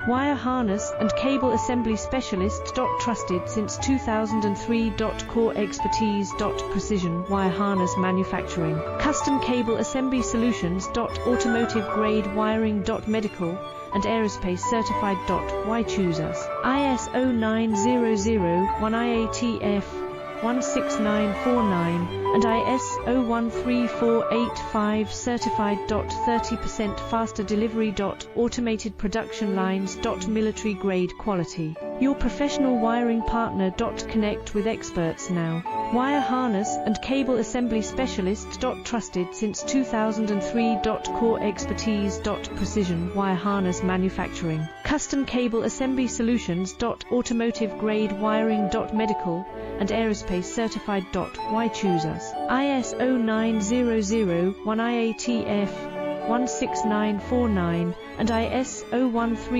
Wire harness and cable assembly specialist. Trusted since 2003. Core expertise. Precision wire harness manufacturing. Custom cable assembly solutions. Automotive grade wiring. Medical and aerospace certified. Why choose us? ISO 9001 IATF 16949 and ISO 13485 certified. 30% faster delivery. Automated production lines. Military grade quality. Your professional wiring partner. Connect with experts now. Wire harness and cable assembly specialist. Trusted since 2003. Core expertise. Precision wire harness manufacturing. Custom cable assembly solutions. Automotive grade wiring. Medical and aerospace certified. Why choose us? ISO 9001 IATF 16949 and ISO 13485